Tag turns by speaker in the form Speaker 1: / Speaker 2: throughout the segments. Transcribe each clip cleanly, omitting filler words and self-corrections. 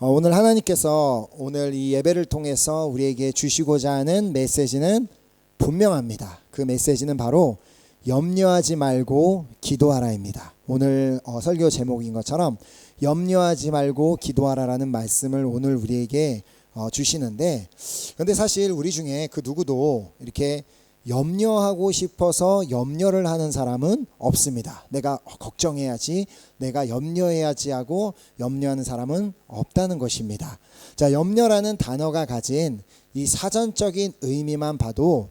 Speaker 1: 오늘 하나님께서 오늘 이 예배를 통해서 우리에게 주시고자 하는 메시지는 분명합니다. 그 메시지는 바로 염려하지 말고 기도하라입니다. 오늘 설교 제목인 것처럼 염려하지 말고 기도하라라는 말씀을 오늘 우리에게 주시는데, 그런데 사실 우리 중에 그 누구도 이렇게 염려하고 싶어서 염려를 하는 사람은 없습니다. 내가 걱정해야지, 내가 염려해야지 하고 염려하는 사람은 없다는 것입니다. 자, 염려라는 단어가 가진 이 사전적인 의미만 봐도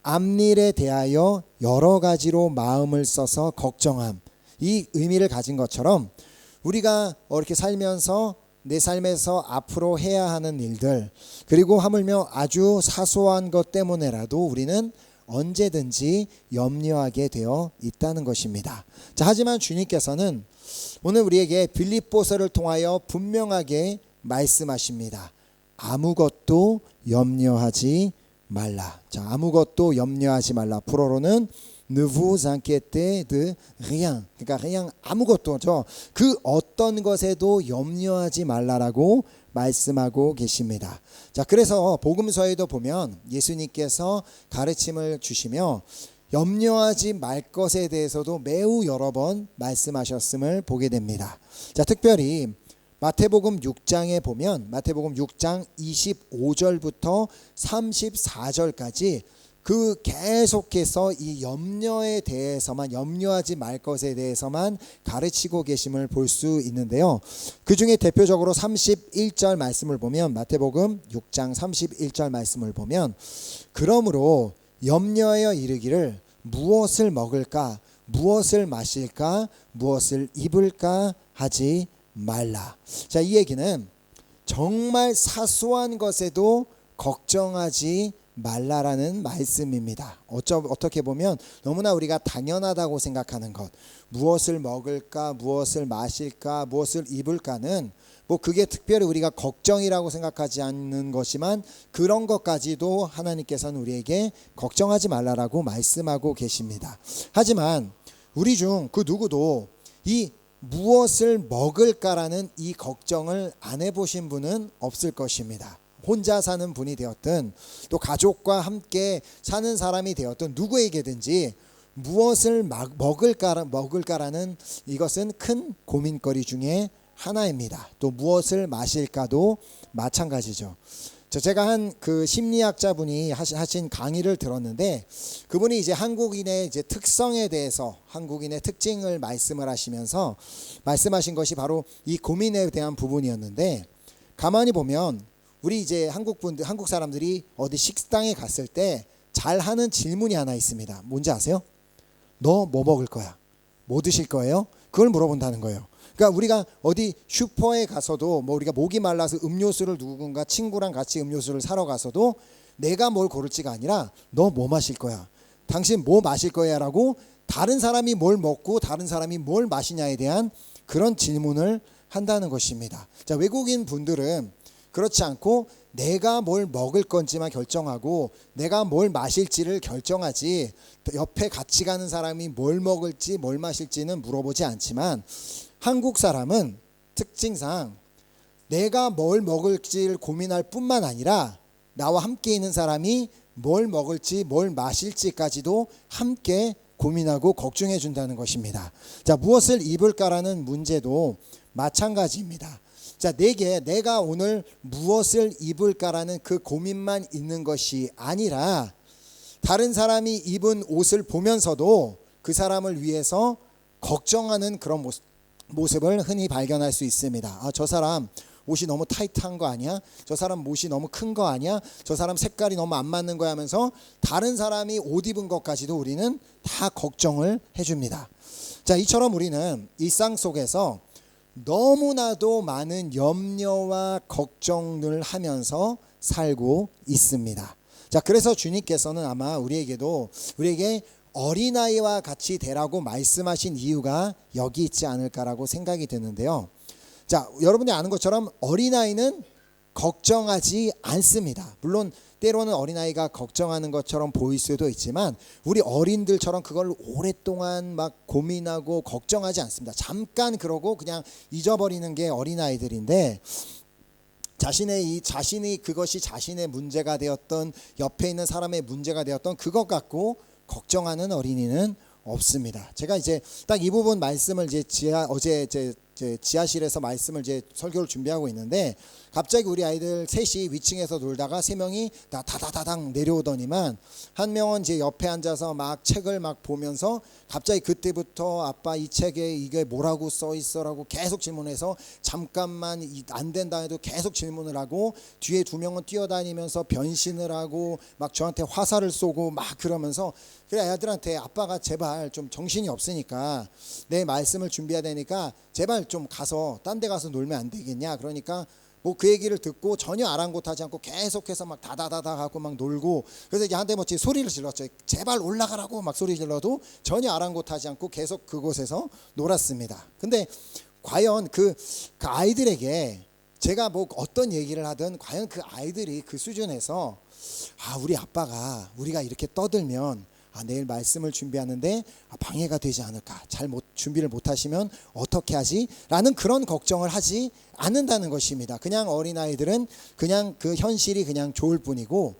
Speaker 1: 앞일에 대하여 여러 가지로 마음을 써서 걱정함, 이 의미를 가진 것처럼 우리가 이렇게 살면서 내 삶에서 앞으로 해야 하는 일들, 그리고 하물며 아주 사소한 것 때문에라도 우리는 언제든지 염려하게 되어 있다는 것입니다. 자, 하지만 주님께서는 오늘 우리에게 빌립보서를 통하여 분명하게 말씀하십니다. 아무것도 염려하지 말라. 자, 아무것도 염려하지 말라. 불어로는 ne vous inquiétez de rien. 그러니까 그냥 아무것도죠. 그 어떤 것에도 염려하지 말라라고 말씀하고 계십니다. 자, 그래서 복음서에도 보면 예수님께서 가르침을 주시며 염려하지 말 것에 대해서도 매우 여러 번 말씀하셨음을 보게 됩니다. 자, 특별히 마태복음 6장에 보면 마태복음 6장 25절부터 34절까지 그 계속해서 이 염려에 대해서만, 염려하지 말 것에 대해서만 가르치고 계심을 볼 수 있는데요. 그 중에 대표적으로 31절 말씀을 보면, 마태복음 6장 31절 말씀을 보면, 그러므로 염려하여 이르기를 무엇을 먹을까, 무엇을 마실까, 무엇을 입을까 하지 말라. 자, 이 얘기는 정말 사소한 것에도 걱정하지 말라라는 말씀입니다. 어떻게 보면 너무나 우리가 당연하다고 생각하는 것, 무엇을 먹을까, 무엇을 마실까, 무엇을 입을까는 그게 특별히 우리가 걱정이라고 생각하지 않는 것이지만 그런 것까지도 하나님께서는 우리에게 걱정하지 말라라고 말씀하고 계십니다. 하지만 우리 중 그 누구도 이 무엇을 먹을까라는 이 걱정을 안 해보신 분은 없을 것입니다. 혼자 사는 분이 되었든 또 가족과 함께 사는 사람이 되었든 누구에게든지 무엇을 먹을까라는 이것은 큰 고민거리 중에 하나입니다. 또 무엇을 마실까도 마찬가지죠. 제가 한 그 심리학자분이 하신 강의를 들었는데, 그분이 이제 한국인의 이제 특성에 대해서, 한국인의 특징을 말씀을 하시면서 말씀하신 것이 바로 이 고민에 대한 부분이었는데, 가만히 보면 우리 이제 한국 사람들이 어디 식당에 갔을 때 잘 하는 질문이 하나 있습니다. 뭔지 아세요? 너 뭐 먹을 거야? 뭐 드실 거예요? 그걸 물어본다는 거예요. 그러니까 우리가 어디 슈퍼에 가서도 우리가 목이 말라서 음료수를 누군가 친구랑 같이 음료수를 사러 가서도 내가 뭘 고를지가 아니라 너 뭐 마실 거야? 당신 뭐 마실 거야? 라고 다른 사람이 뭘 먹고 다른 사람이 뭘 마시냐에 대한 그런 질문을 한다는 것입니다. 자, 외국인 분들은 그렇지 않고 내가 뭘 먹을 건지만 결정하고 내가 뭘 마실지를 결정하지, 옆에 같이 가는 사람이 뭘 먹을지 뭘 마실지는 물어보지 않지만, 한국 사람은 특징상 내가 뭘 먹을지를 고민할 뿐만 아니라 나와 함께 있는 사람이 뭘 먹을지 뭘 마실지까지도 함께 고민하고 걱정해 준다는 것입니다. 자, 무엇을 입을까라는 문제도 마찬가지입니다. 자, 내가 오늘 무엇을 입을까라는 그 고민만 있는 것이 아니라 다른 사람이 입은 옷을 보면서도 그 사람을 위해서 걱정하는 그런 모습을 흔히 발견할 수 있습니다. 저 사람 옷이 너무 타이트한 거 아니야? 저 사람 옷이 너무 큰 거 아니야? 저 사람 색깔이 너무 안 맞는 거야 하면서 다른 사람이 옷 입은 것까지도 우리는 다 걱정을 해줍니다. 자, 이처럼 우리는 일상 속에서 너무나도 많은 염려와 걱정을 하면서 살고 있습니다. 자, 그래서 주님께서는 아마 우리에게 어린아이와 같이 되라고 말씀하신 이유가 여기 있지 않을까라고 생각이 드는데요. 자, 여러분이 아는 것처럼 어린아이는 걱정하지 않습니다. 물론 때로는 어린아이가 걱정하는 것처럼 보일 수도 있지만 우리 어린들처럼 그걸 오랫동안 막 고민하고 걱정하지 않습니다. 잠깐 그러고 그냥 잊어버리는 게 어린아이들인데, 자신이 그것이 자신의 문제가 되었던, 옆에 있는 사람의 문제가 되었던 그것 갖고 걱정하는 어린이는 없습니다. 제가 이제 딱 이 부분 말씀을 어제 지하실에서 말씀을 설교를 준비하고 있는데, 갑자기 우리 아이들 셋이 위층에서 놀다가 세 명이 다다다당 내려오더니만, 한 명은 이제 옆에 앉아서 막 책을 막 보면서 갑자기 그때부터 아빠 이 책에 이게 뭐라고 써 있어라고 계속 질문해서, 잠깐만 안 된다 해도 계속 질문을 하고, 뒤에 두 명은 뛰어다니면서 변신을 하고 막 저한테 화살을 쏘고 막 그러면서, 그래 애들한테 아빠가 제발 좀 정신이 없으니까 내 말씀을 준비해야 되니까 제발 좀 가서 딴 데 가서 놀면 안 되겠냐. 그러니까 뭐 그 얘기를 듣고 전혀 아랑곳하지 않고 계속해서 막 다다다다 하고 막 놀고, 그래서 이제 한대 멋지 소리를 질렀죠. 제발 올라가라고 막 소리 질러도 전혀 아랑곳하지 않고 계속 그곳에서 놀았습니다. 근데 과연 그 아이들에게 제가 뭐 어떤 얘기를 하든 과연 그 아이들이 그 수준에서 우리 아빠가 우리가 이렇게 떠들면 내일 말씀을 준비하는데 방해가 되지 않을까, 준비를 못하시면 어떻게 하지? 라는 그런 걱정을 하지 않는다는 것입니다. 그냥 어린아이들은 그냥 그 현실이 그냥 좋을 뿐이고,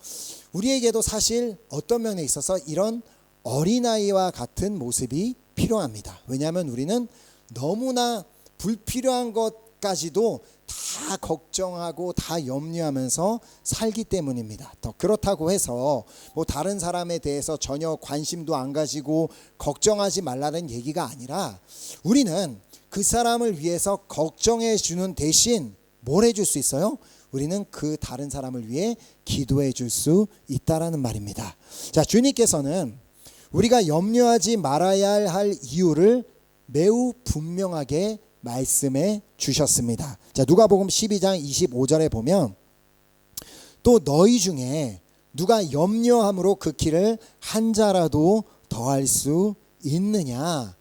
Speaker 1: 우리에게도 사실 어떤 면에 있어서 이런 어린아이와 같은 모습이 필요합니다. 왜냐하면 우리는 너무나 불필요한 것까지도 다 걱정하고 다 염려하면서 살기 때문입니다. 더 그렇다고 해서 뭐 다른 사람에 대해서 전혀 관심도 안 가지고 걱정하지 말라는 얘기가 아니라, 우리는 그 사람을 위해서 걱정해 주는 대신 뭘 해줄 수 있어요? 우리는 그 다른 사람을 위해 기도해 줄 수 있다라는 말입니다. 자, 주님께서는 우리가 염려하지 말아야 할 이유를 매우 분명하게 말씀해 주셨습니다. 자, 누가복음 12장 25절에 보면, 또 너희 중에 누가 염려함으로 그 키를 한 자라도 더할 수 있느냐.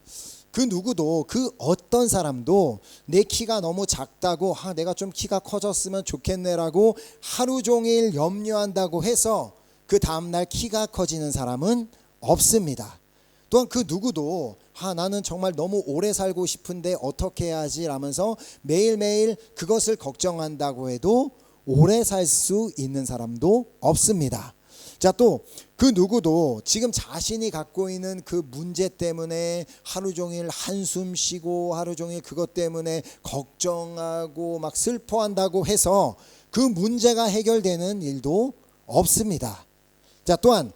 Speaker 1: 그 누구도, 그 어떤 사람도 내 키가 너무 작다고 내가 좀 키가 커졌으면 좋겠네라고 하루 종일 염려한다고 해서 그 다음날 키가 커지는 사람은 없습니다. 또한 그 누구도 나는 정말 너무 오래 살고 싶은데 어떻게 해야지 라면서 매일매일 그것을 걱정한다고 해도 오래 살 수 있는 사람도 없습니다. 자, 또 그 누구도 지금 자신이 갖고 있는 그 문제 때문에 하루 종일 한숨 쉬고 하루 종일 그것 때문에 걱정하고 막 슬퍼한다고 해서 그 문제가 해결되는 일도 없습니다. 자, 또한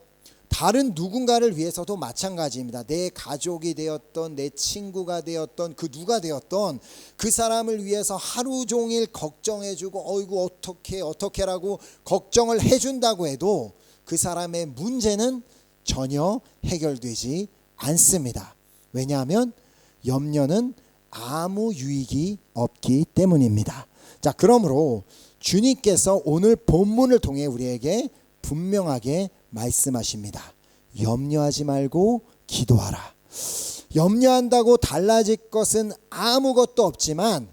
Speaker 1: 다른 누군가를 위해서도 마찬가지입니다. 내 가족이 되었던, 내 친구가 되었던, 그 누가 되었던 그 사람을 위해서 하루 종일 걱정해주고 어이구 어떻게라고 걱정을 해준다고 해도 그 사람의 문제는 전혀 해결되지 않습니다. 왜냐하면 염려는 아무 유익이 없기 때문입니다. 자, 그러므로 주님께서 오늘 본문을 통해 우리에게 분명하게 말씀하십니다. 염려하지 말고 기도하라. 염려한다고 달라질 것은 아무것도 없지만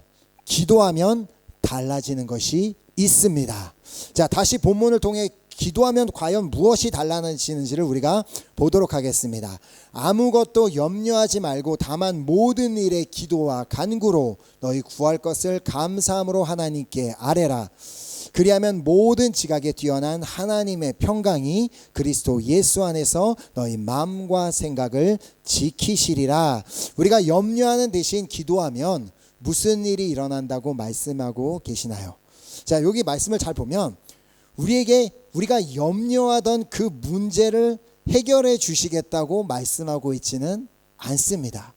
Speaker 1: 기도하면 달라지는 것이 있습니다. 자, 다시 본문을 통해 기도하면 과연 무엇이 달라지는지를 우리가 보도록 하겠습니다. 아무것도 염려하지 말고 다만 모든 일에 기도와 간구로 너희 구할 것을 감사함으로 하나님께 아뢰라. 그리하면 모든 지각에 뛰어난 하나님의 평강이 그리스도 예수 안에서 너희 마음과 생각을 지키시리라. 우리가 염려하는 대신 기도하면 무슨 일이 일어난다고 말씀하고 계시나요? 자, 여기 말씀을 잘 보면 우리가 염려하던 그 문제를 해결해 주시겠다고 말씀하고 있지는 않습니다.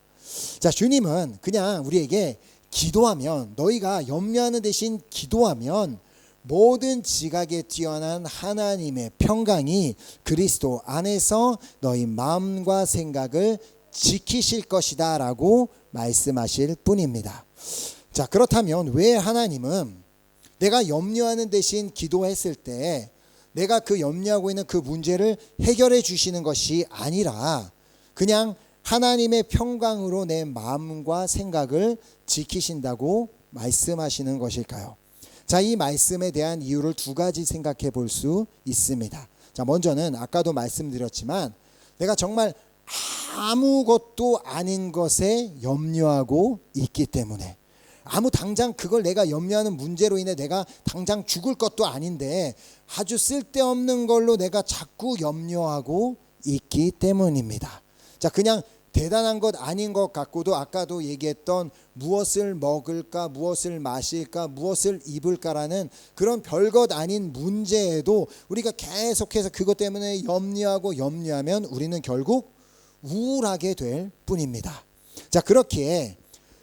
Speaker 1: 자, 주님은 그냥 우리에게 기도하면, 너희가 염려하는 대신 기도하면 모든 지각에 뛰어난 하나님의 평강이 그리스도 안에서 너희 마음과 생각을 지키실 것이다 라고 말씀하실 뿐입니다. 자, 그렇다면 왜 하나님은 내가 염려하는 대신 기도했을 때 내가 그 염려하고 있는 그 문제를 해결해 주시는 것이 아니라 그냥 하나님의 평강으로 내 마음과 생각을 지키신다고 말씀하시는 것일까요? 자, 이 말씀에 대한 이유를 두 가지 생각해 볼 수 있습니다. 자, 먼저는 아까도 말씀드렸지만 내가 정말 아무것도 아닌 것에 염려하고 있기 때문에, 아무 당장 그걸 내가 염려하는 문제로 인해 내가 당장 죽을 것도 아닌데 아주 쓸데없는 걸로 내가 자꾸 염려하고 있기 때문입니다. 자, 그냥 대단한 것 아닌 것 같고도 아까도 얘기했던 무엇을 먹을까, 무엇을 마실까, 무엇을 입을까라는 그런 별것 아닌 문제에도 우리가 계속해서 그것 때문에 염려하면 우리는 결국 우울하게 될 뿐입니다. 자, 그렇기에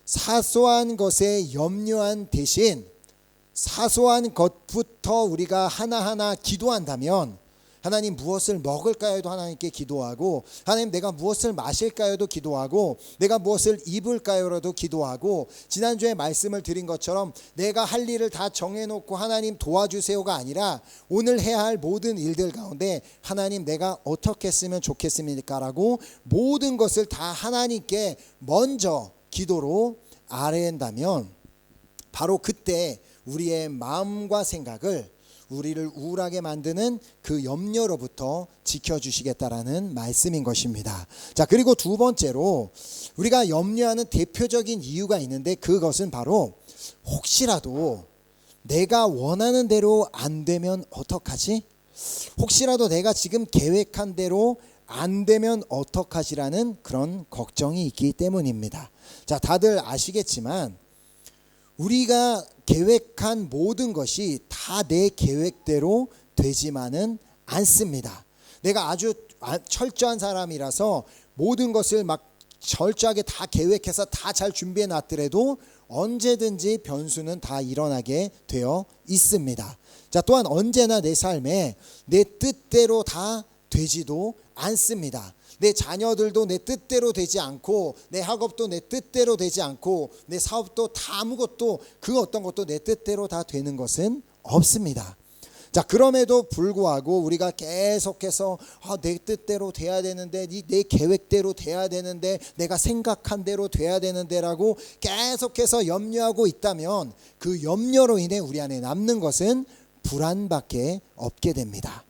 Speaker 1: 사소한 것에 염려한 대신 사소한 것부터 우리가 하나하나 기도한다면 하나님 무엇을 먹을까요도 하나님께 기도하고, 하나님 내가 무엇을 마실까요도 기도하고, 내가 무엇을 입을까요라도 기도하고, 지난주에 말씀을 드린 것처럼 내가 할 일을 다 정해놓고 하나님 도와주세요가 아니라 오늘 해야 할 모든 일들 가운데 하나님 내가 어떻게 했으면 좋겠습니까 라고 모든 것을 다 하나님께 먼저 기도로 아뢰한다면 바로 그때 우리의 마음과 생각을 우리를 우울하게 만드는 그 염려로부터 지켜주시겠다라는 말씀인 것입니다. 자, 그리고 두 번째로 우리가 염려하는 대표적인 이유가 있는데 그것은 바로 혹시라도 내가 원하는 대로 안 되면 어떡하지? 혹시라도 내가 지금 계획한 대로 안 되면 어떡하지라는 그런 걱정이 있기 때문입니다. 자, 다들 아시겠지만 우리가 계획한 모든 것이 다 내 계획대로 되지만은 않습니다. 내가 아주 철저한 사람이라서 모든 것을 막 철저하게 다 계획해서 다 잘 준비해 놨더라도 언제든지 변수는 다 일어나게 되어 있습니다. 자, 또한 언제나 내 삶에 내 뜻대로 다 되지도 않습니다. 내 자녀들도 내 뜻대로 되지 않고, 내 학업도 내 뜻대로 되지 않고, 내 사업도 다 아무것도 그 어떤 것도 내 뜻대로 다 되는 것은 없습니다. 자, 그럼에도 불구하고 우리가 계속해서 내 뜻대로 돼야 되는데, 내 계획대로 돼야 되는데, 내가 생각한 대로 돼야 되는데라고 계속해서 염려하고 있다면 그 염려로 인해 우리 안에 남는 것은 불안밖에 없게 됩니다.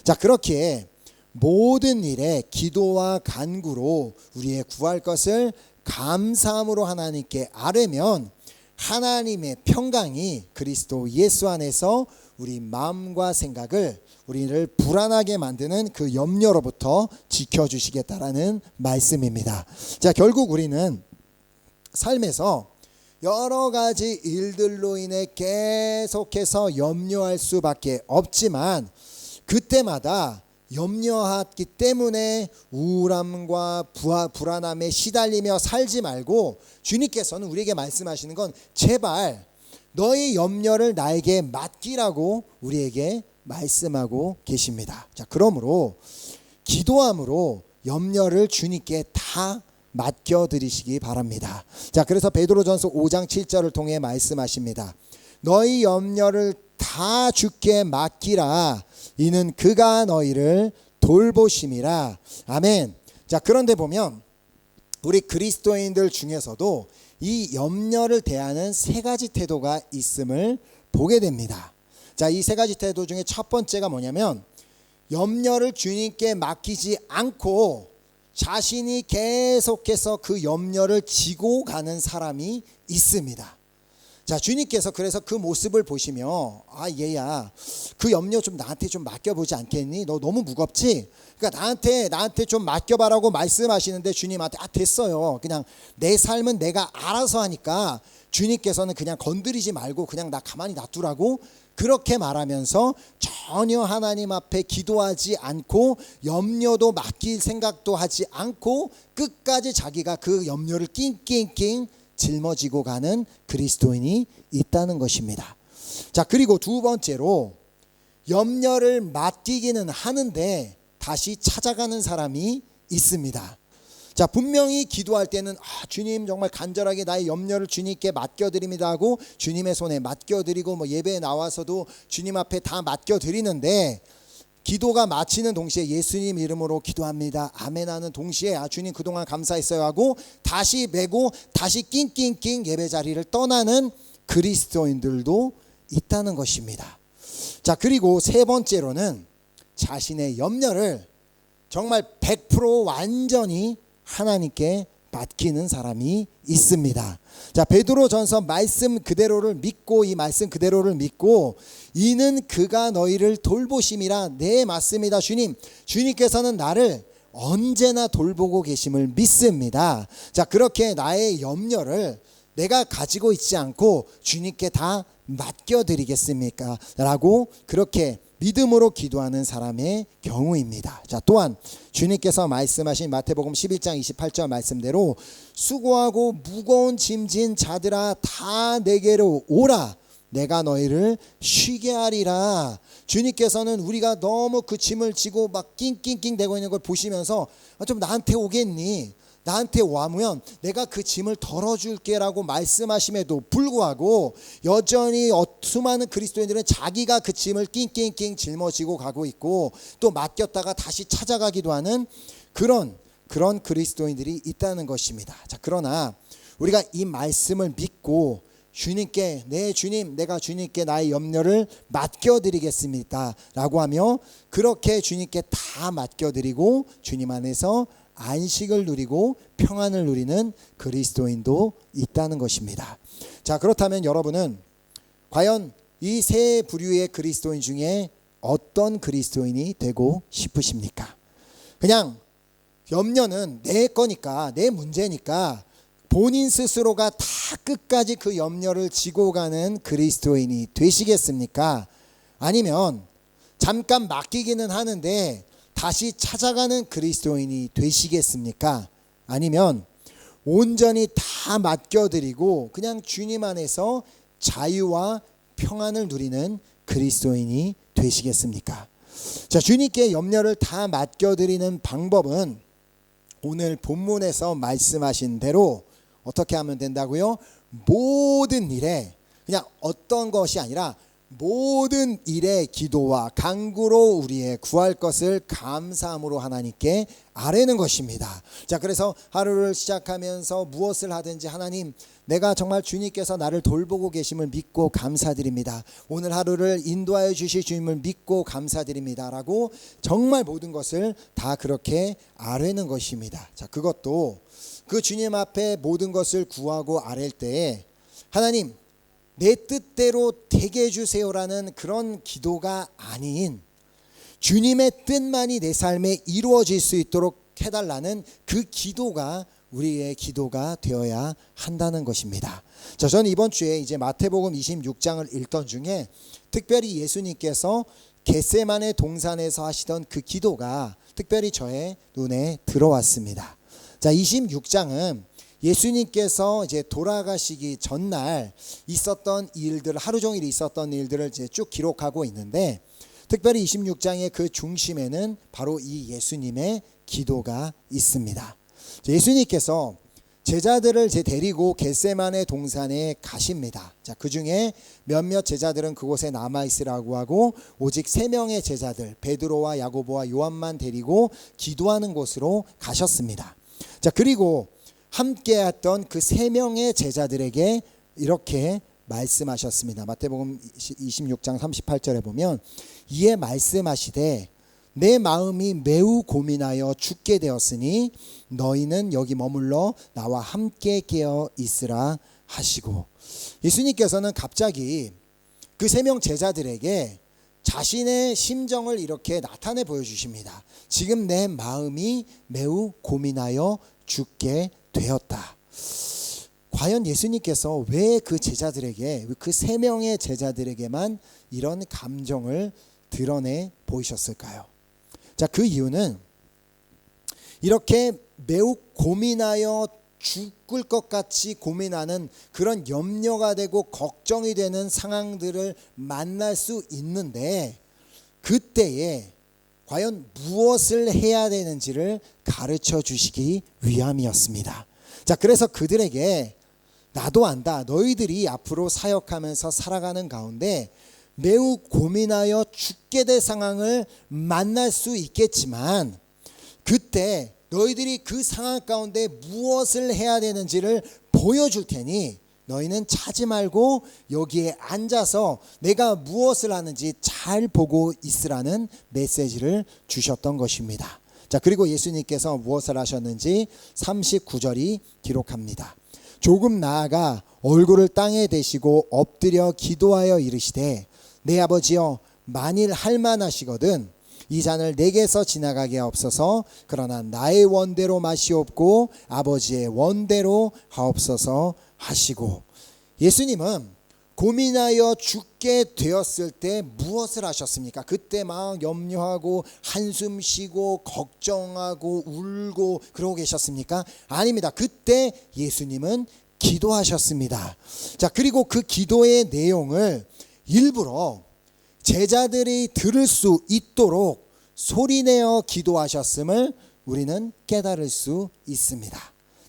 Speaker 1: 자, 그렇기에 모든 일에 기도와 간구로 우리의 구할 것을 감사함으로 하나님께 아뢰면 하나님의 평강이 그리스도 예수 안에서 우리 마음과 생각을 우리를 불안하게 만드는 그 염려로부터 지켜주시겠다라는 말씀입니다. 자, 결국 우리는 삶에서 여러 가지 일들로 인해 계속해서 염려할 수밖에 없지만 그때마다 염려하기 때문에 우울함과 불안함에 시달리며 살지 말고 주님께서는 우리에게 말씀하시는 건 제발 너의 염려를 나에게 맡기라고 우리에게 말씀하고 계십니다. 자, 그러므로 기도함으로 염려를 주님께 다 맡겨드리시기 바랍니다. 자, 그래서 베드로전서 5장 7절을 통해 말씀하십니다. 너희 염려를 다 주께 맡기라. 이는 그가 너희를 돌보심이라. 아멘. 자, 그런데 보면 우리 그리스도인들 중에서도 이 염려를 대하는 세 가지 태도가 있음을 보게 됩니다. 자, 이 세 가지 태도 중에 첫 번째가 뭐냐면 염려를 주님께 맡기지 않고 자신이 계속해서 그 염려를 지고 가는 사람이 있습니다. 자, 주님께서 그래서 그 모습을 보시며 얘야 그 염려 좀 나한테 좀 맡겨보지 않겠니? 너 너무 무겁지? 그러니까 나한테 좀 맡겨봐라고 말씀하시는데 주님한테 됐어요. 그냥 내 삶은 내가 알아서 하니까 주님께서는 그냥 건드리지 말고 그냥 나 가만히 놔두라고 그렇게 말하면서 전혀 하나님 앞에 기도하지 않고 염려도 맡길 생각도 하지 않고 끝까지 자기가 그 염려를 낑낑낑 짊어지고 가는 그리스도인이 있다는 것입니다. 자, 그리고 두 번째로 염려를 맡기기는 하는데 다시 찾아가는 사람이 있습니다. 자, 분명히 기도할 때는 주님 정말 간절하게 나의 염려를 주님께 맡겨드립니다 하고 주님의 손에 맡겨드리고 예배에 나와서도 주님 앞에 다 맡겨드리는데 기도가 마치는 동시에 예수님 이름으로 기도합니다. 아멘 하는 동시에 주님 그동안 감사했어요 하고 다시 메고 다시 낑낑낑 예배 자리를 떠나는 그리스도인들도 있다는 것입니다. 자, 그리고 세 번째로는 자신의 염려를 정말 100% 완전히 하나님께 맡기는 사람이 있습니다. 자, 베드로전서 말씀 그대로를 믿고, 이 말씀 그대로를 믿고, 이는 그가 너희를 돌보심이라. 네, 맞습니다. 주님께서는 나를 언제나 돌보고 계심을 믿습니다. 자, 그렇게 나의 염려를 내가 가지고 있지 않고 주님께 다 맡겨드리겠습니까? 라고 그렇게 믿음으로 기도하는 사람의 경우입니다. 자, 또한 주님께서 말씀하신 마태복음 11장 28절 말씀대로 수고하고 무거운 짐진 자들아 다 내게로 오라. 내가 너희를 쉬게 하리라. 주님께서는 우리가 너무 그 짐을 지고 막 낑낑낑 대고 있는 걸 보시면서 좀 나한테 오겠니? 나한테 와면 내가 그 짐을 덜어줄게 라고 말씀하심에도 불구하고 여전히 수많은 그리스도인들은 자기가 그 짐을 낑낑낑 짊어지고 가고 있고 또 맡겼다가 다시 찾아가기도 하는 그런 그리스도인들이 있다는 것입니다. 자, 그러나 우리가 이 말씀을 믿고 주님께, 네 주님, 내가 주님께 나의 염려를 맡겨드리겠습니다 라고 하며 그렇게 주님께 다 맡겨드리고 주님 안에서 안식을 누리고 평안을 누리는 그리스도인도 있다는 것입니다. 자, 그렇다면 여러분은 과연 이 세 부류의 그리스도인 중에 어떤 그리스도인이 되고 싶으십니까? 그냥 염려는 내 거니까, 내 문제니까 본인 스스로가 다 끝까지 그 염려를 지고 가는 그리스도인이 되시겠습니까? 아니면 잠깐 맡기기는 하는데 다시 찾아가는 그리스도인이 되시겠습니까? 아니면 온전히 다 맡겨드리고 그냥 주님 안에서 자유와 평안을 누리는 그리스도인이 되시겠습니까? 자, 주님께 염려를 다 맡겨드리는 방법은 오늘 본문에서 말씀하신 대로 어떻게 하면 된다고요? 모든 일에, 그냥 어떤 것이 아니라 모든 일에 기도와 간구로 우리의 구할 것을 감사함으로 하나님께 아뢰는 것입니다. 자, 그래서 하루를 시작하면서 무엇을 하든지 하나님, 내가 정말 주님께서 나를 돌보고 계심을 믿고 감사드립니다. 오늘 하루를 인도하여 주실 주님을 믿고 감사드립니다 라고 정말 모든 것을 다 그렇게 아뢰는 것입니다. 자, 그것도 그 주님 앞에 모든 것을 구하고 아랠 때에 하나님, 내 뜻대로 되게 해주세요라는 그런 기도가 아닌 주님의 뜻만이 내 삶에 이루어질 수 있도록 해달라는 그 기도가 우리의 기도가 되어야 한다는 것입니다. 자, 저는 이번 주에 이제 마태복음 26장을 읽던 중에 특별히 예수님께서 겟세마네 동산에서 하시던 그 기도가 특별히 저의 눈에 들어왔습니다. 자, 26장은 예수님께서 이제 돌아가시기 전날 있었던 일들, 하루 종일 있었던 일들을 이제 쭉 기록하고 있는데 특별히 26장의 그 중심에는 바로 이 예수님의 기도가 있습니다. 예수님께서 제자들을 이제 데리고 겟세마네 동산에 가십니다. 자, 그 중에 몇몇 제자들은 그곳에 남아 있으라고 하고 오직 3명의 제자들 베드로와 야고보와 요한만 데리고 기도하는 곳으로 가셨습니다. 자, 그리고 함께 했던 그 3명의 제자들에게 이렇게 말씀하셨습니다. 마태복음 26장 38절에 보면 이에 말씀하시되 내 마음이 매우 고민하여 죽게 되었으니 너희는 여기 머물러 나와 함께 깨어 있으라 하시고, 예수님께서는 갑자기 그 3명 제자들에게 자신의 심정을 이렇게 나타내 보여주십니다. 지금 내 마음이 매우 고민하여 죽게 되었다. 과연 예수님께서 왜 그 제자들에게, 그 3명의 제자들에게만 이런 감정을 드러내 보이셨을까요? 자, 그 이유는 이렇게 매우 고민하여 죽을 것 같이 고민하는 그런 염려가 되고 걱정이 되는 상황들을 만날 수 있는데 그때에 과연 무엇을 해야 되는지를 가르쳐 주시기 위함이었습니다. 자, 그래서 그들에게 나도 안다. 너희들이 앞으로 사역하면서 살아가는 가운데 매우 고민하여 죽게 될 상황을 만날 수 있겠지만 그때 너희들이 그 상황 가운데 무엇을 해야 되는지를 보여줄 테니 너희는 자지 말고 여기에 앉아서 내가 무엇을 하는지 잘 보고 있으라는 메시지를 주셨던 것입니다. 자, 그리고 예수님께서 무엇을 하셨는지 39절이 기록합니다. 조금 나아가 얼굴을 땅에 대시고 엎드려 기도하여 이르시되 내 아버지여 만일 할만하시거든 이 잔을 내게서 지나가게 하옵소서. 그러나 나의 원대로 마시옵고 아버지의 원대로 하옵소서 하시고, 예수님은 고민하여 죽게 되었을 때 무엇을 하셨습니까? 그때 막 염려하고 한숨 쉬고 걱정하고 울고 그러고 계셨습니까? 아닙니다. 그때 예수님은 기도하셨습니다. 자, 그리고 그 기도의 내용을 일부러 제자들이 들을 수 있도록 소리내어 기도하셨음을 우리는 깨달을 수 있습니다.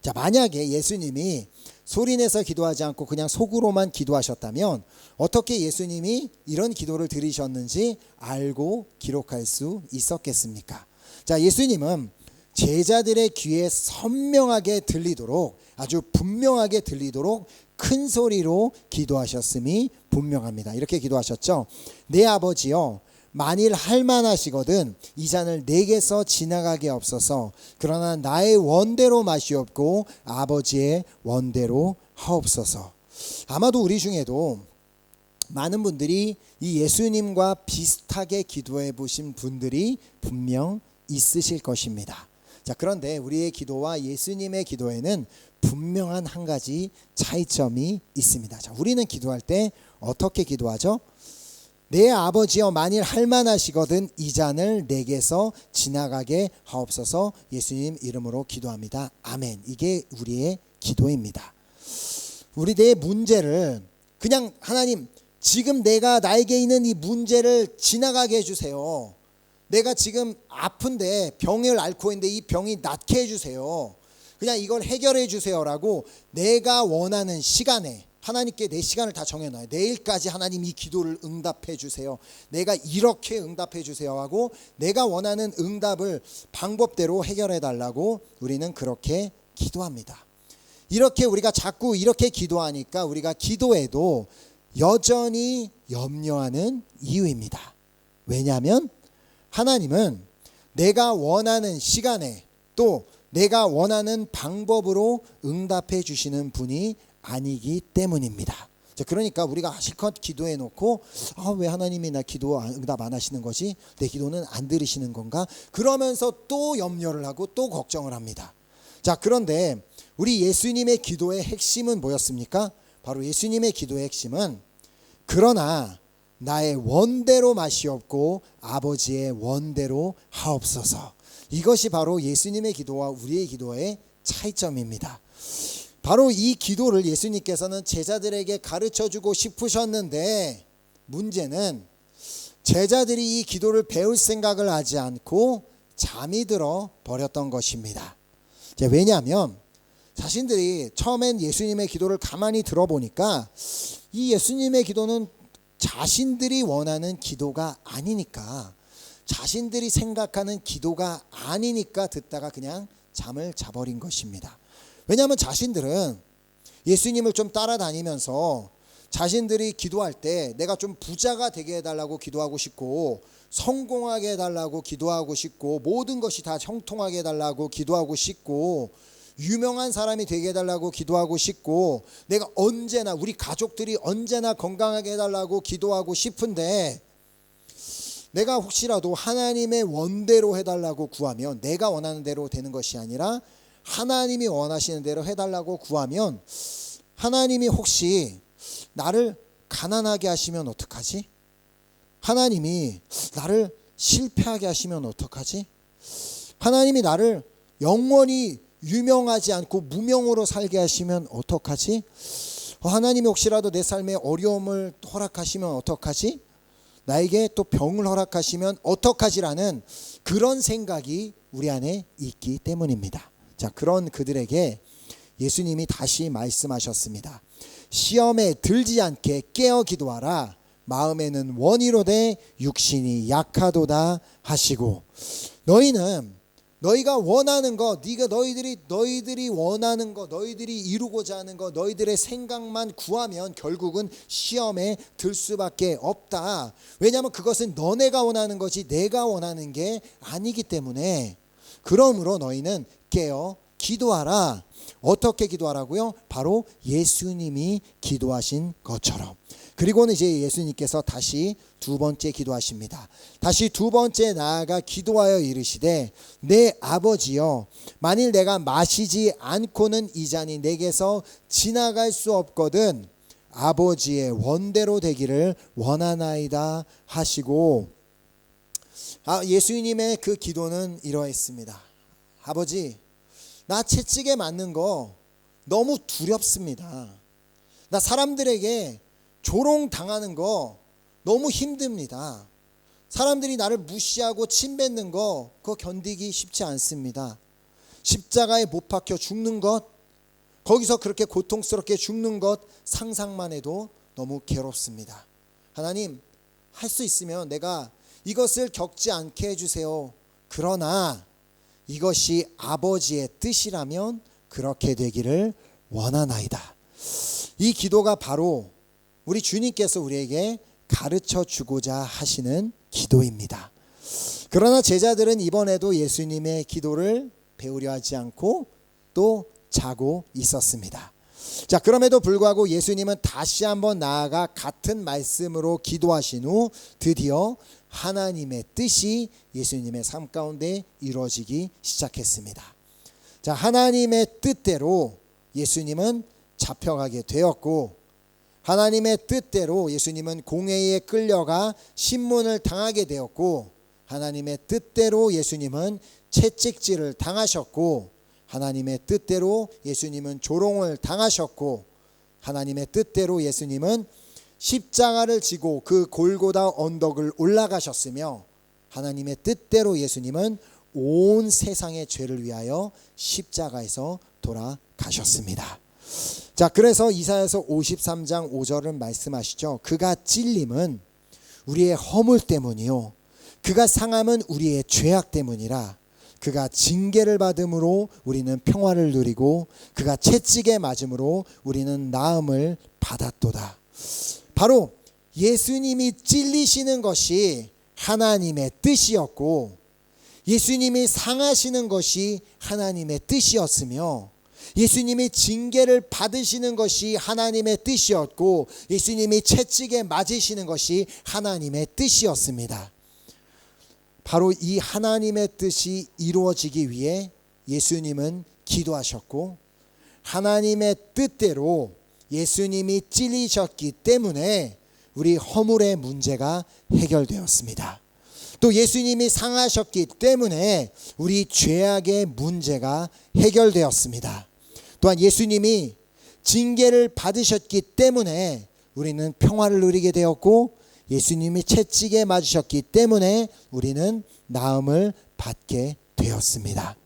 Speaker 1: 자, 만약에 예수님이 소리내서 기도하지 않고 그냥 속으로만 기도하셨다면 어떻게 예수님이 이런 기도를 드리셨는지 알고 기록할 수 있었겠습니까? 자, 예수님은 제자들의 귀에 선명하게 들리도록, 아주 분명하게 들리도록 큰 소리로 기도하셨음이 분명합니다. 이렇게 기도하셨죠. 내 아버지여 만일 할만하시거든 이 잔을 내게서 지나가게 없어서. 그러나 나의 원대로 마시옵고 아버지의 원대로 하옵소서. 아마도 우리 중에도 많은 분들이 이 예수님과 비슷하게 기도해 보신 분들이 분명 있으실 것입니다. 자, 그런데 우리의 기도와 예수님의 기도에는 분명한 한 가지 차이점이 있습니다. 자, 우리는 기도할 때 어떻게 기도하죠? 내 아버지여 만일 할만하시거든 이 잔을 내게서 지나가게 하옵소서. 예수님 이름으로 기도합니다. 아멘. 이게 우리의 기도입니다. 우리의 문제를 그냥 하나님 지금 나에게 있는 이 문제를 지나가게 해주세요. 내가 지금 아픈데 병을 앓고 있는데 이 병이 낫게 해주세요. 그냥 이걸 해결해 주세요라고 내가 원하는 시간에 하나님께 내 시간을 다 정해놔요. 내일까지 하나님 이 기도를 응답해 주세요. 내가 이렇게 응답해 주세요 하고 내가 원하는 응답을 방법대로 해결해 달라고 우리는 그렇게 기도합니다. 이렇게 우리가 자꾸 이렇게 기도하니까 우리가 기도에도 여전히 염려하는 이유입니다. 왜냐하면 하나님은 내가 원하는 시간에 또 내가 원하는 방법으로 응답해 주시는 분이 아니기 때문입니다. 그러니까 우리가 실컷 기도해 놓고 왜 하나님이 나 기도 응답 안 하시는 거지? 내 기도는 안 들으시는 건가? 그러면서 또 염려를 하고 또 걱정을 합니다. 자, 그런데 우리 예수님의 기도의 핵심은 뭐였습니까? 바로 예수님의 기도의 핵심은 그러나 나의 원대로 마시옵고 아버지의 원대로 하옵소서. 이것이 바로 예수님의 기도와 우리의 기도의 차이점입니다. 바로 이 기도를 예수님께서는 제자들에게 가르쳐주고 싶으셨는데 문제는 제자들이 이 기도를 배울 생각을 하지 않고 잠이 들어 버렸던 것입니다. 왜냐하면 자신들이 처음엔 예수님의 기도를 가만히 들어보니까 이 예수님의 기도는 자신들이 원하는 기도가 아니니까, 자신들이 생각하는 기도가 아니니까 듣다가 그냥 잠을 자버린 것입니다. 왜냐하면 자신들은 예수님을 좀 따라다니면서 자신들이 기도할 때 내가 좀 부자가 되게 해달라고 기도하고 싶고 성공하게 해달라고 기도하고 싶고 모든 것이 다 형통하게 해달라고 기도하고 싶고 유명한 사람이 되게 해달라고 기도하고 싶고 내가 언제나 우리 가족들이 언제나 건강하게 해달라고 기도하고 싶은데 내가 혹시라도 하나님의 원대로 해달라고 구하면 내가 원하는 대로 되는 것이 아니라 하나님이 원하시는 대로 해달라고 구하면 하나님이 혹시 나를 가난하게 하시면 어떡하지? 하나님이 나를 실패하게 하시면 어떡하지? 하나님이 나를 영원히 유명하지 않고 무명으로 살게 하시면 어떡하지? 하나님이 혹시라도 내 삶에 어려움을 허락하시면 어떡하지? 나에게 또 병을 허락하시면 어떡하지라는 그런 생각이 우리 안에 있기 때문입니다. 자, 그런 그들에게 예수님이 다시 말씀하셨습니다. 시험에 들지 않게 깨어 기도하라. 마음에는 원이로되 육신이 약하도다 하시고, 너희가 원하는 거, 너희들이 원하는 거, 너희들이 이루고자 하는 거, 너희들의 생각만 구하면 결국은 시험에 들 수밖에 없다. 왜냐하면 그것은 너네가 원하는 거지 내가 원하는 게 아니기 때문에. 그러므로 너희는 깨어 기도하라. 어떻게 기도하라고요? 바로 예수님이 기도하신 것처럼. 그리고는 이제 예수님께서 다시 두 번째 기도하십니다. 다시 두 번째 나아가 기도하여 이르시되 내 아버지여, 만일 내가 마시지 않고는 이 잔이 내게서 지나갈 수 없거든 아버지의 원대로 되기를 원하나이다 하시고, 예수님의 그 기도는 이러했습니다. 아버지, 나 채찍에 맞는 거 너무 두렵습니다. 나 사람들에게 조롱당하는 거 너무 힘듭니다. 사람들이 나를 무시하고 침뱉는 거 그거 견디기 쉽지 않습니다. 십자가에 못 박혀 죽는 것, 거기서 그렇게 고통스럽게 죽는 것 상상만 해도 너무 괴롭습니다. 하나님, 할 수 있으면 내가 이것을 겪지 않게 해주세요. 그러나 이것이 아버지의 뜻이라면 그렇게 되기를 원하나이다. 이 기도가 바로 우리 주님께서 우리에게 가르쳐 주고자 하시는 기도입니다. 그러나 제자들은 이번에도 예수님의 기도를 배우려 하지 않고 또 자고 있었습니다. 자, 그럼에도 불구하고 예수님은 다시 한번 나아가 같은 말씀으로 기도하신 후 드디어 하나님의 뜻이 예수님의 삶 가운데 이루어지기 시작했습니다. 자, 하나님의 뜻대로 예수님은 잡혀가게 되었고, 하나님의 뜻대로 예수님은 공회에 끌려가 신문을 당하게 되었고, 하나님의 뜻대로 예수님은 채찍질을 당하셨고, 하나님의 뜻대로 예수님은 조롱을 당하셨고, 하나님의 뜻대로 예수님은 십자가를 지고 그 골고다 언덕을 올라가셨으며, 하나님의 뜻대로 예수님은 온 세상의 죄를 위하여 십자가에서 돌아가셨습니다. 자, 그래서 이사야서 53장 5절은 말씀하시죠. 그가 찔림은 우리의 허물 때문이요 그가 상함은 우리의 죄악 때문이라. 그가 징계를 받음으로 우리는 평화를 누리고 그가 채찍에 맞음으로 우리는 나음을 받았도다. 바로 예수님이 찔리시는 것이 하나님의 뜻이었고, 예수님이 상하시는 것이 하나님의 뜻이었으며, 예수님이 징계를 받으시는 것이 하나님의 뜻이었고, 예수님이 채찍에 맞으시는 것이 하나님의 뜻이었습니다. 바로 이 하나님의 뜻이 이루어지기 위해 예수님은 기도하셨고, 하나님의 뜻대로 예수님이 찔리셨기 때문에 우리 허물의 문제가 해결되었습니다. 또 예수님이 상하셨기 때문에 우리 죄악의 문제가 해결되었습니다. 또한 예수님이 징계를 받으셨기 때문에 우리는 평화를 누리게 되었고, 예수님이 채찍에 맞으셨기 때문에 우리는 나음을 받게 되었습니다.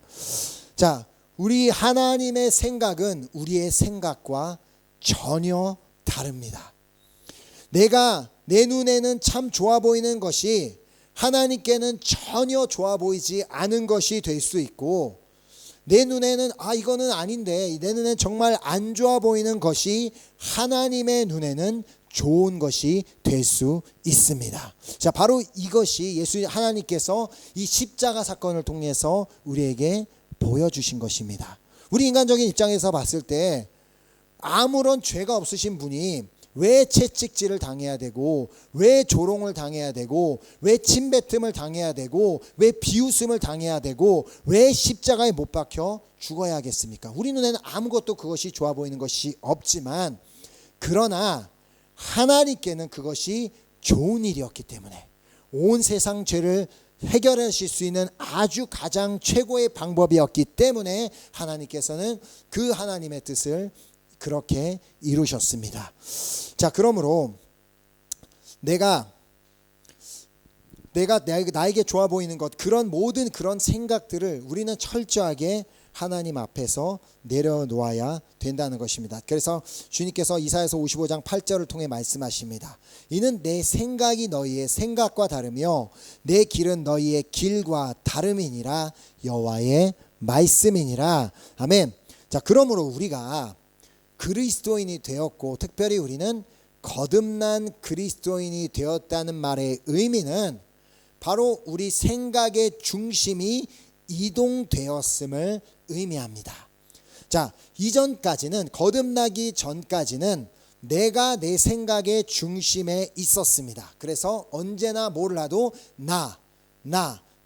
Speaker 1: 자, 우리 하나님의 생각은 우리의 생각과 전혀 다릅니다. 내 눈에는 참 좋아 보이는 것이 하나님께는 전혀 좋아 보이지 않은 것이 될 수 있고, 내 눈에는 이거는 아닌데, 내 눈에는 정말 안 좋아 보이는 것이 하나님의 눈에는 좋은 것이 될 수 있습니다. 자, 바로 이것이 하나님께서 이 십자가 사건을 통해서 우리에게 보여주신 것입니다. 우리 인간적인 입장에서 봤을 때 아무런 죄가 없으신 분이 왜 채찍질을 당해야 되고, 왜 조롱을 당해야 되고, 왜 침뱉음을 당해야 되고, 왜 비웃음을 당해야 되고, 왜 십자가에 못 박혀 죽어야 하겠습니까? 우리 눈에는 아무것도 그것이 좋아 보이는 것이 없지만, 그러나 하나님께는 그것이 좋은 일이었기 때문에, 온 세상 죄를 해결하실 수 있는 아주 가장 최고의 방법이었기 때문에 하나님께서는 그 하나님의 뜻을 그렇게 이루셨습니다. 자, 그러므로 나에게 좋아 보이는 것, 그런 모든 그런 생각들을 우리는 철저하게 하나님 앞에서 내려놓아야 된다는 것입니다. 그래서 주님께서 이사야서 55장 8절을 통해 말씀하십니다. 이는 내 생각이 너희의 생각과 다르며 내 길은 너희의 길과 다름이니라. 여호와의 말씀이니라. 아멘. 자, 그러므로 우리가 그리스도인이 되었고, 특별히 우리는 거듭난 그리스도인이 되었다는 말의 의미는 바로 우리 생각의 중심이 이동되었음을 의미합니다. 자, 이전까지는, 거듭나기 전까지는 내가 내 생각의 중심에 있었습니다. 그래서 언제나 뭘 하도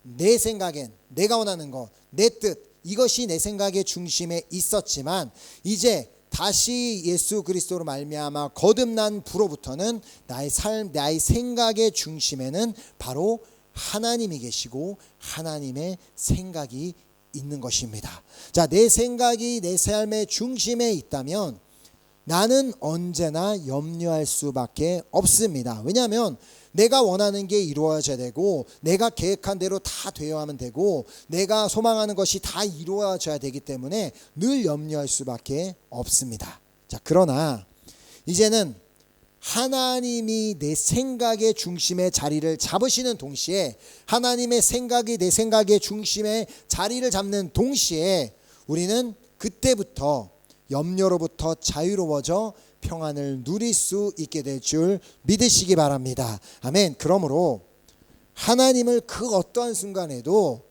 Speaker 1: 내 생각엔 내가 원하는 것, 내 뜻, 이것이 내 생각의 중심에 있었지만 이제 다시 예수 그리스도로 말미암아 거듭난 후로부터는 나의 삶, 나의 생각의 중심에는 바로 하나님이 계시고 하나님의 생각이 있는 것입니다. 자, 내 생각이 내 삶의 중심에 있다면 나는 언제나 염려할 수밖에 없습니다. 왜냐하면 내가 원하는 게 이루어져야 되고, 내가 계획한 대로 다 되어야만 되고, 내가 소망하는 것이 다 이루어져야 되기 때문에 늘 염려할 수밖에 없습니다. 자, 그러나 이제는 하나님이 내 생각의 중심에 자리를 잡으시는 동시에, 하나님의 생각이 내 생각의 중심에 자리를 잡는 동시에 우리는 그때부터 염려로부터 자유로워져 평안을 누릴 수 있게 될 줄 믿으시기 바랍니다. 아멘. 그러므로 하나님을 그 어떠한 순간에도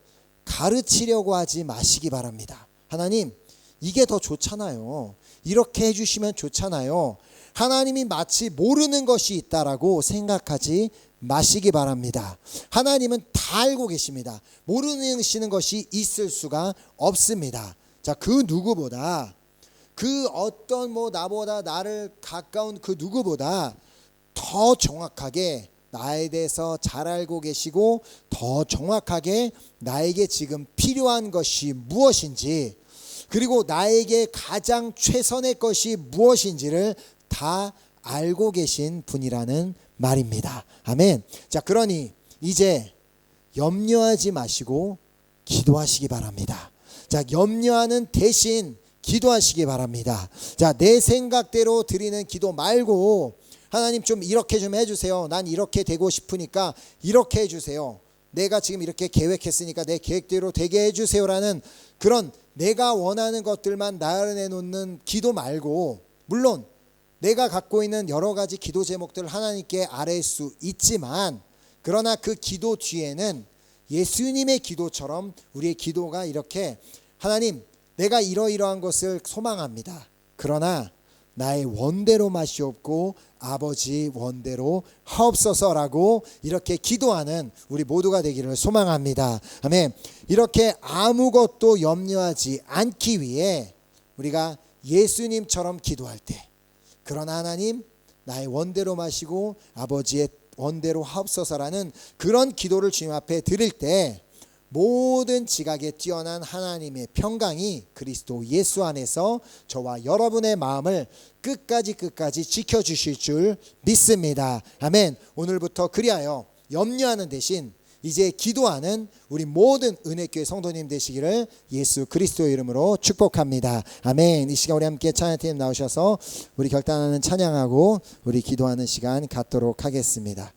Speaker 1: 가르치려고 하지 마시기 바랍니다. 하나님, 이게 더 좋잖아요. 이렇게 해주시면 좋잖아요. 하나님이 마치 모르는 것이 있다라고 생각하지 마시기 바랍니다. 하나님은 다 알고 계십니다. 모르시는 것이 있을 수가 없습니다. 자, 그 누구보다, 그 어떤 나보다 나를 가까운 그 누구보다 더 정확하게 나에 대해서 잘 알고 계시고, 더 정확하게 나에게 지금 필요한 것이 무엇인지, 그리고 나에게 가장 최선의 것이 무엇인지를 다 알고 계신 분이라는 말입니다. 아멘. 자, 그러니 이제 염려하지 마시고 기도하시기 바랍니다. 자, 염려하는 대신 기도하시기 바랍니다. 자, 내 생각대로 드리는 기도 말고, 하나님 좀 이렇게 좀 해주세요. 난 이렇게 되고 싶으니까 이렇게 해주세요. 내가 지금 이렇게 계획했으니까 내 계획대로 되게 해주세요라는 그런 내가 원하는 것들만 나열해놓는 기도 말고, 물론 내가 갖고 있는 여러 가지 기도 제목들을 하나님께 아뢰일 수 있지만, 그러나 그 기도 뒤에는 예수님의 기도처럼 우리의 기도가 이렇게, 하나님, 내가 이러이러한 것을 소망합니다. 그러나 나의 원대로 마시옵고 아버지 원대로 하옵소서라고 이렇게 기도하는 우리 모두가 되기를 소망합니다. 아멘. 이렇게 아무것도 염려하지 않기 위해 우리가 예수님처럼 기도할 때, 그러나 하나님, 나의 원대로 마시고 아버지의 원대로 하옵소서라는 그런 기도를 주님 앞에 드릴 때, 모든 지각에 뛰어난 하나님의 평강이 그리스도 예수 안에서 저와 여러분의 마음을 끝까지 지켜주실 줄 믿습니다. 아멘. 오늘부터 그리하여 염려하는 대신 이제 기도하는 우리 모든 은혜교회 성도님 되시기를 예수 그리스도의 이름으로 축복합니다. 아멘. 이 시간 우리 함께 찬양팀 나오셔서 우리 결단하는 찬양하고 우리 기도하는 시간 갖도록 하겠습니다.